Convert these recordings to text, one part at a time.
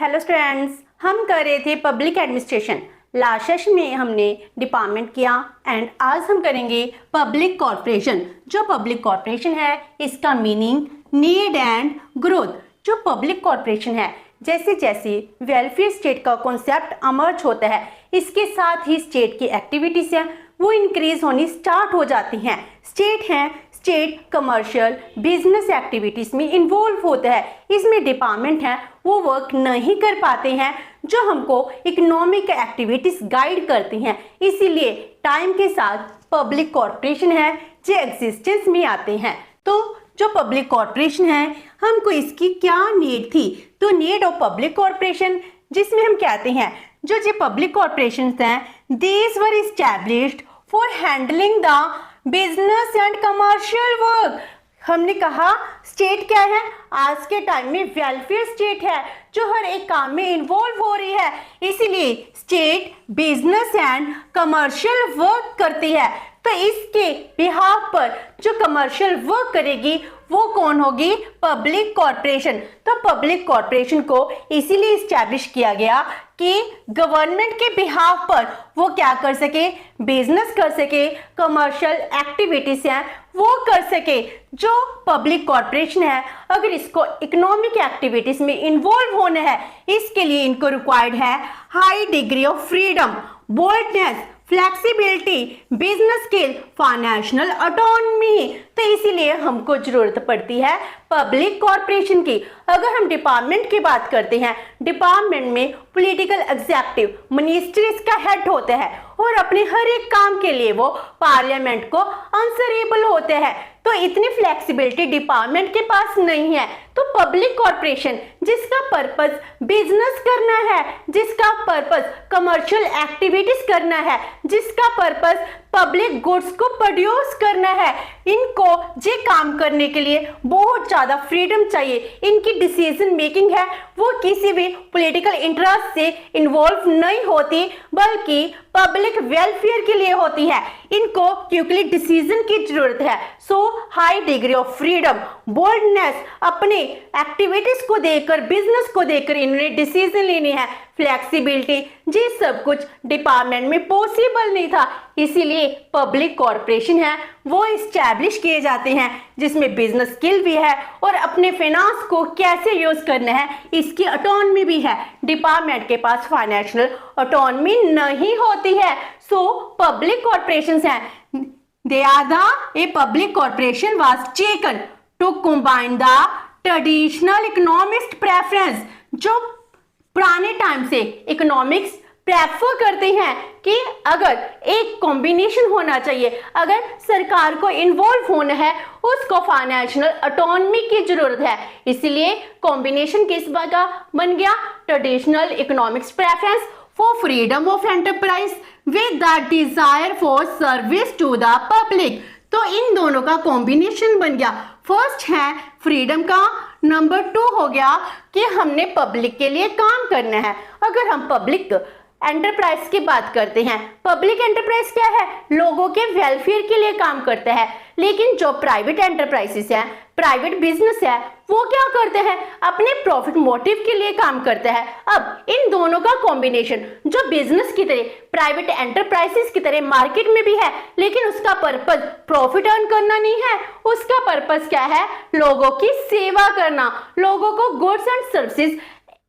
Hello students, हम कर रहे थे पब्लिक एडमिनिस्ट्रेशन। लास्ट सेशन में हमने डिपार्टमेंट किया एंड आज हम करेंगे पब्लिक कॉर्पोरेशन। जो पब्लिक कॉर्पोरेशन है इसका मीनिंग नीड एंड ग्रोथ। जो पब्लिक कॉर्पोरेशन है जैसे जैसे वेलफेयर स्टेट का कॉन्सेप्ट अमर्ज होता है इसके साथ ही स्टेट की एक्टिविटीज हैं वो इंक्रीज होनी स्टार्ट हो जाती हैं। स्टेट कमर्शियल बिजनेस एक्टिविटीज में इन्वॉल्व होता है। इसमें डिपार्टमेंट है वो वर्क नहीं कर पाते हैं जो हमको इकोनॉमिक एक्टिविटीज गाइड करती हैं। इसीलिए टाइम के साथ पब्लिक कॉर्पोरेशन है जो एग्जिस्टेंस में आते हैं। तो जो पब्लिक कॉर्पोरेशन है हमको इसकी क्या नीड थी, तो नीड ऑफ पब्लिक कॉर्पोरेशन जिसमें हम कहते हैं जो पब्लिक कॉर्पोरेशन हैं these were established for handling the business and commercial work. हमने कहा स्टेट क्या है, आज के टाइम में वेलफेयर स्टेट है जो हर एक काम में इन्वॉल्व हो रही है। इसीलिए estate business and commercial work करती है। तो इसके बिहाफ पर जो कमर्शियल वर्क करेगी वो कौन होगी, पब्लिक कॉर्पोरेशन। तो पब्लिक कॉर्पोरेशन को इसीलिए इस्टेब्लिश किया गया कि गवर्नमेंट के बिहाफ पर वो क्या कर सके, बिजनेस कर सके, कमर्शियल एक्टिविटीज हैं वो कर सके। जो पब्लिक कॉर्पोरेशन है अगर इसको इकोनॉमिक एक्टिविटीज में इन्वॉल्व होना है इसके लिए इनको रिक्वायर्ड है high degree of freedom, boldness, flexibility, business skill, financial autonomy. तो इसीलिए हमको जरूरत पड़ती है पब्लिक कॉर्पोरेशन की। अगर हम डिपार्टमेंट की बात करते हैं, डिपार्टमेंट में पॉलिटिकल एग्जीक्यूटिव मिनिस्टर इसका हेड होता है और अपने हर एक काम के लिए वो पार्लियामेंट को आंसरेबल होते हैं। तो इतनी फ्लेक्सिबिलिटी डिपार्टमेंट के पास नहीं है। तो पब्लिक कॉर्पोरेशन जिसका पर्पस बिजनेस करना है, जिसका पर्पस कमर्शियल एक्टिविटीज करना है, जिसका पर्पस पब्लिक गुड्स को प्रोड्यूस करना है, इनको ये काम करने के लिए बहुत ज्यादा फ्रीडम चाहिए। इनकी डिसीजन मेकिंग है वो किसी भी पॉलिटिकल इंटरेस्ट से इन्वॉल्व नहीं होती बल्कि पब्लिक वेलफेयर के लिए होती है। इनको क्विकली डिसीजन की जरूरत है। So high degree of freedom, boldness, अपने एक्टिविटीज को देखकर, बिजनेस को देखकर इन्होंने डिसीजन लेनी है। फ्लेक्सिबिलिटी, ये सब कुछ डिपार्टमेंट में पॉसिबल नहीं था। इसीलिए पब्लिक कॉर्पोरेशन है वो इस्टेब्लिश किए जाते हैं जिसमें बिजनेस स्किल भी है और अपने फाइनेंस को कैसे यूज करना है इसकी ऑटोनॉमी भी है। डिपार्टमेंट के पास फाइनेंशियल ऑटोनॉमी नहीं होती है। सो पब्लिक कॉर्पोरेशंस हैं, they are the a public corporation was taken to combine the traditional economist preference. जो पुराने टाइम से इकोनॉमिक्स प्रेफर करते हैं कि अगर एक कॉम्बिनेशन होना चाहिए, अगर सरकार को इन्वॉल्व होना है उसको फाइनेंशियल ऑटोनॉमी की जरूरत है। इसलिए कॉम्बिनेशन किस बात का बन गया, traditional economics preference for freedom of enterprise with the desire for service to the public. तो इन दोनों का कॉम्बिनेशन बन गया। फर्स्ट है फ्रीडम का, नंबर 2 हो गया कि हमने पब्लिक के लिए काम करना है। अगर हम पब्लिक एंटरप्राइज की बात करते हैं, पब्लिक एंटरप्राइज क्या है, लोगों के वेलफेयर के लिए काम करता है। लेकिन जो प्राइवेट एंटरप्राइजेस है, प्राइवेट बिजनेस है, वो क्या करते हैं, अपने प्रॉफिट मोटिव के लिए काम करता है। अब इन दोनों का कॉम्बिनेशन जो बिजनेस की तरह, प्राइवेट एंटरप्राइजेस की तरह मार्केट में भी है लेकिन उसका पर्पस प्रॉफिट अर्न करना नहीं है, उसका पर्पस क्या है, लोगों की सेवा करना, लोगों को गुड्स एंड सर्विसेज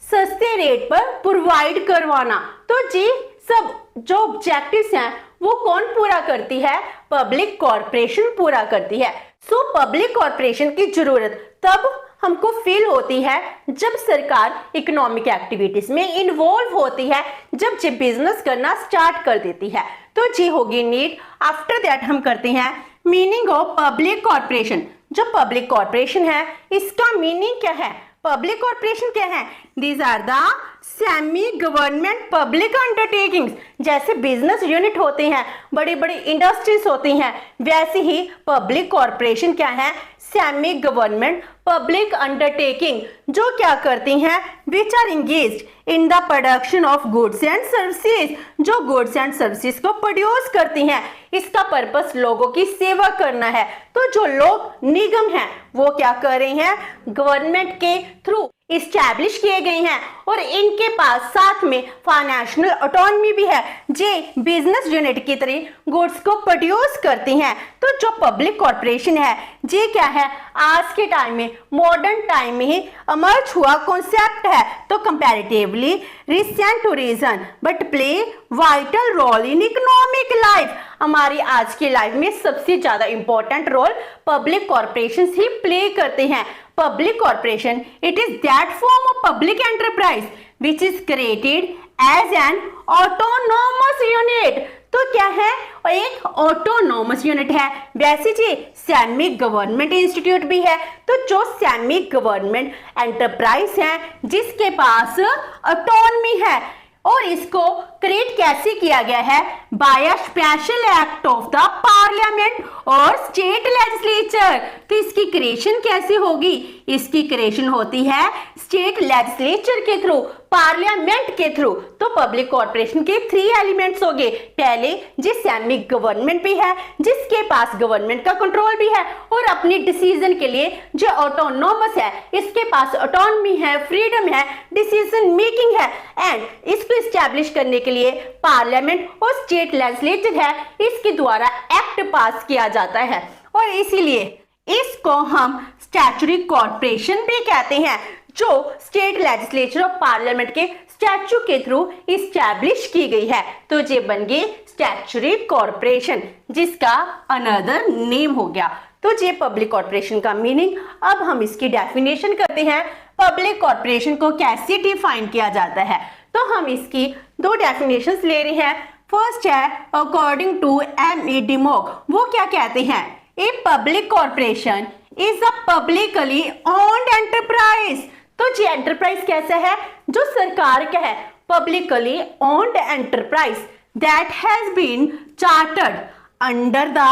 सस्ते रेट पर प्रोवाइड करवाना। तो जी सब जो ऑब्जेक्टिव्स हैं वो कौन पूरा करती है, पब्लिक कॉर्पोरेशन पूरा करती है। सो पब्लिक कॉर्पोरेशन की जरूरत तब हमको फील होती है जब सरकार इकोनॉमिक एक्टिविटीज में इन्वॉल्व होती है, जब ये बिजनेस करना स्टार्ट कर देती है। तो जी होगी नीड। आफ्टर दैट हम करते हैं मीनिंग ऑफ पब्लिक कॉर्पोरेशन। जो पब्लिक कॉर्पोरेशन है इसका मीनिंग क्या है, पब्लिक कॉर्पोरेशन क्या है, these are the semi government public undertakings. जैसे बिजनेस यूनिट होते हैं, बड़ी बड़ी इंडस्ट्रीज होती हैं, वैसे ही पब्लिक कॉर्पोरेशन क्या है, सेमी गवर्नमेंट पब्लिक अंडरटेकिंग जो क्या करती हैं, which are engaged in the production of goods and services, जो गुड्स एंड सर्विसेज को प्रोड्यूस करती हैं। इसका पर्पस लोगों की सेवा करना है। तो जो लोग निगम हैं वो क्या कर रहे हैं, गवर्नमेंट के थ्रू इस्टेब्लिश किए गए हैं और इनके पास साथ में फाइनेंशियल ऑटोनॉमी भी है, जे बिजनेस यूनिट की तरह गुड्स को प्रोड्यूस करती हैं। तो जो पब्लिक कॉर्पोरेशन है जे क्या है, आज के टाइम में मॉडर्न टाइम में ही इमर्ज हुआ कॉन्सेप्ट है। तो comparatively recent to reason but play vital role in economic life. हमारी आज की लाइफ में सबसे ज्यादा इंपॉर्टेंट रोल पब्लिक कॉर्पोरेशन ही प्ले करते हैं। Public corporation it is that form of public enterprise which is created as an autonomous unit. तो क्या है, एक ऑटोनोमस यूनिट है। वैसे जी सेमी गवर्नमेंट इंस्टीट्यूट भी है। तो जो सेमी गवर्नमेंट एंटरप्राइज है जिसके पास ऑटोनॉमी है और इसको क्रिएट कैसे किया गया है, by a special act of the parliament और स्टेट लेजिस्लेचर। तो इसकी क्रिएशन कैसे होगी, इसकी क्रिएशन होती है स्टेट लेजिस्लेचर के थ्रू, पार्लियामेंट के थ्रू। तो पब्लिक कॉर्पोरेशन के 3 एलिमेंट्स हो गए। पहले जिस सेमी गवर्नमेंट भी है जिसके पास गवर्नमेंट का कंट्रोल भी है और अपनी डिसीजन के लिए जो ऑटोनोमस है, इसके पास ऑटोनॉमी है, फ्रीडम है, डिसीजन मेकिंग है। एंड इसको एस्टैब्लिश करने के लिए पार्लियामेंट और स्टेट लेजिस्लेचर है, इसके द्वारा एक्ट पास किया जाता है और इसीलिए इसको हम स्टैट्यूटरी कॉर्पोरेशन भी कहते हैं, जो स्टेट लेजिस्लेचर और पार्लियामेंट के स्टैच्यू के थ्रू इस्टेब्लिश की गई है। तो ये बन गई स्टैट्यूटरी कॉर्पोरेशन, जिसका अनदर नेम हो गया। तो ये पब्लिक कॉर्पोरेशन का मीनिंग। अब हम इसकी डेफिनेशन करते हैं, पब्लिक कॉर्पोरेशन को कैसे डिफाइन किया जाता है। तो हम इसकी 2 डेफिनेशंस ले रहे हैं। फर्स्ट है अकॉर्डिंग टू M.A. डिमोग। वो क्या कहते हैं, a public corporation is a publicly owned enterprise. तो जी एंटरप्राइज कैसा है, जो सरकार का है, publicly owned enterprise that has been chartered under the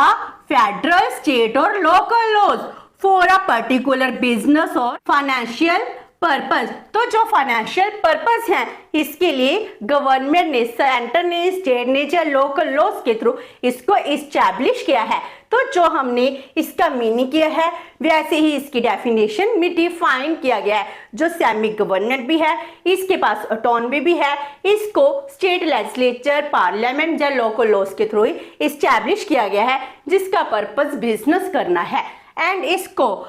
federal, state और local laws for a particular business और फाइनेंशियल पर्पस। तो जो फाइनेंशियल पर्पस है इसके लिए गवर्नमेंट ने, सेंटर ने, स्टेट ने या लोकल लॉज के थ्रू इसको इस्टेब्लिश किया है। तो जो हमने इसका मीनिंग किया है वैसे ही इसकी डेफिनेशन में डिफाइन किया गया है। जो सेमी गवर्नमेंट भी है इसके पास ऑटोनॉमी भी है, इसको स्टेट लेजिस्लेचर, पार्लियामेंट या लोकल लॉज के थ्रू इस्टेब्लिश किया गया है, जिसका पर्पस बिजनेस करना है। एंड इसको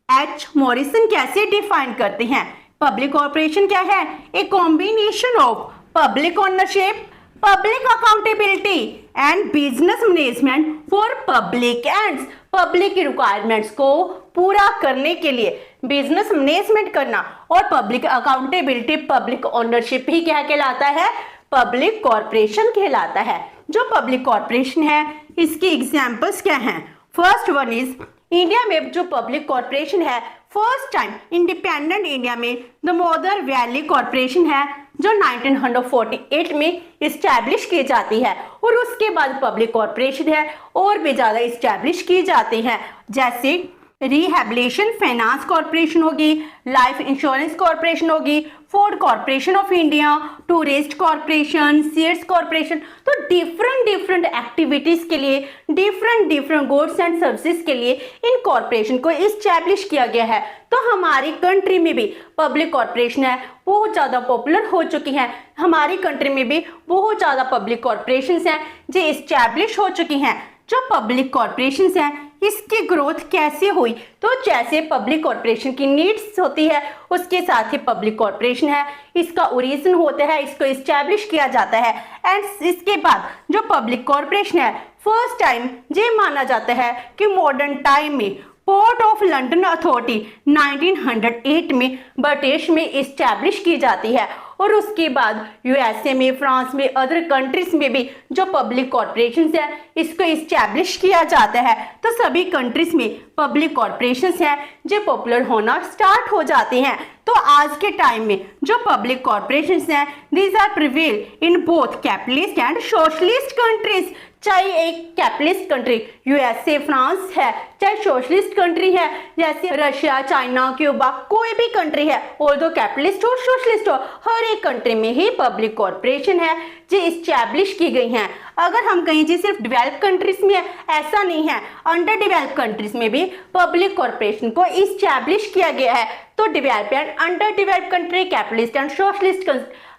H. मॉरिसन कैसे डिफाइन करते हैं, पब्लिक कॉर्पोरेशन क्या है, a combination of public ownership, public accountability and business management for public ends. Public की रिक्वायरमेंट्स को पूरा करने के लिए बिजनेस मैनेजमेंट करना और पब्लिक अकाउंटेबिलिटी, पब्लिक ओनरशिप ही क्या कहलाता है, पब्लिक कॉर्पोरेशन कहलाता है। जो पब्लिक कॉर्पोरेशन है इसकी एग्जांपल्स क्या हैं, फर्स्ट वन इज इंडिया में जो पब्लिक कॉर्पोरेशन है, फर्स्ट टाइम इंडिपेंडेंट इंडिया में दामोदर वैली कॉर्पोरेशन है, जो 1948 में इस्टेब्लिश की जाती है। और उसके बाद पब्लिक कॉर्पोरेशन है और भी ज्यादा इस्टेब्लिश की जाती हैं, जैसे रिहेबिलिटेशन फाइनेंस कॉर्पोरेशन होगी, लाइफ इंश्योरेंस कॉर्पोरेशन होगी, food corporation of India, tourist corporation, seeds corporation. तो डिफरेंट एक्टिविटीज के लिए, डिफरेंट गुड्स एंड सर्विसेज के लिए इन कॉर्पोरेशन को इस्टेब्लिश किया गया है। तो हमारी कंट्री में भी पब्लिक कॉर्पोरेशन है, बहुत ज्यादा पॉपुलर हो चुकी हैं। हमारी कंट्री में भी बहुत ज्यादा पब्लिक कॉर्पोरेशन हैं जो इस्टेब्लिश हो चुकी हैं। जो पब्लिक कॉर्पोरेशन हैं इसकी ग्रोथ कैसे हुई, तो जैसे पब्लिक कॉर्पोरेशन की नीड्स होती है उसके साथ ही पब्लिक कॉर्पोरेशन है, इसका ओरिजिन होता है, इसको इस्टेब्लिश किया जाता है। एंड इसके बाद जो पब्लिक कॉर्पोरेशन है फर्स्ट टाइम ये माना जाता है कि मॉडर्न टाइम में पोर्ट ऑफ लंदन अथॉरिटी 1908 में ब्रिटिश में इस्टेब्लिश की जाती है। और उसके बाद यूएसए में, फ्रांस में, अदर कंट्रीज में भी जो पब्लिक कॉर्पोरेशन है इसको इस्टेब्लिश किया जाता है। तो सभी कंट्रीज में पब्लिक कॉर्पोरेशन है जो पॉपुलर होना स्टार्ट हो जाते हैं। तो आज के टाइम में जो पब्लिक कॉर्पोरेशन हैं these are prevail in both capitalist and socialist countries. चाहे एक कैपिटलिस्ट कंट्री यूएसए फ्रांस है, चाहे सोशलिस्ट कंट्री है जैसे रशिया चाइना क्यूबा, कोई भी कंट्री है और दो कैपिटलिस्ट हो सोशलिस्ट हो, हर एक कंट्री में ही पब्लिक कॉर्पोरेशन है जो इस्टेब्लिश की गई हैं। अगर हम कहें जी सिर्फ डेवलप कंट्रीज में है, ऐसा नहीं है, अंडर डेवलप कंट्रीज में भी पब्लिक कॉर्पोरेशन को इस्टेब्लिश किया गया है। तो develop and under develop country, capitalist and socialist,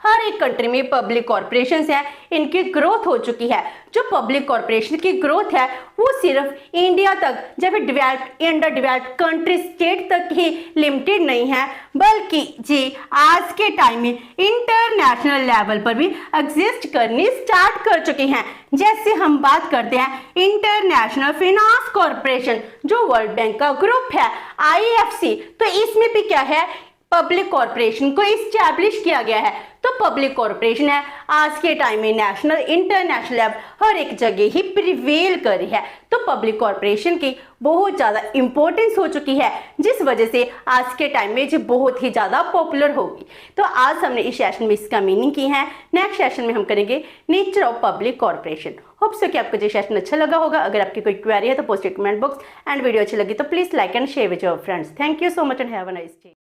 हर एक कंट्री में पब्लिक कॉर्पोरेशन है, इनकी ग्रोथ हो चुकी है। जो पब्लिक कॉर्पोरेशन की ग्रोथ है वो सिर्फ इंडिया तक जब developed under developed country state तक ही लिमिटेड नहीं है, बल्कि जी आज के टाइम में इंटरनेशनल लेवल पर भी एग्जिस्ट करनी स्टार्ट कर चुकी हैं। जैसे हम बात करते हैं इंटरनेशनल फाइनेंस कॉर्पोरेशन जो वर्ल्ड बैंक का ग्रुप है IFC, तो इसमें भी क्या है, पब्लिक कॉर्पोरेशन को इस्टेब्लिश किया गया है। तो पब्लिक कॉर्पोरेशन है आज के टाइम में नेशनल इंटरनेशनल लेवल हर एक जगह ही प्रिवेल कर रही है। तो पब्लिक कॉर्पोरेशन की बहुत ज़्यादा इंपॉर्टेंस हो चुकी है, जिस वजह से आज के टाइम में जो बहुत ही ज़्यादा पॉपुलर होगी। तो आज हमने इस सेशन में इसका मीनिंग की है। नेक्स्ट सेशन में हम करेंगे nature of public corporation. Hope so कि आपको जो सेशन अच्छा लगा होगा। अगर आपकी कोई क्वेरी है तो post comment box, and video अच्छी लगी तो please like and share with your friends. Thank you so much and have a nice day.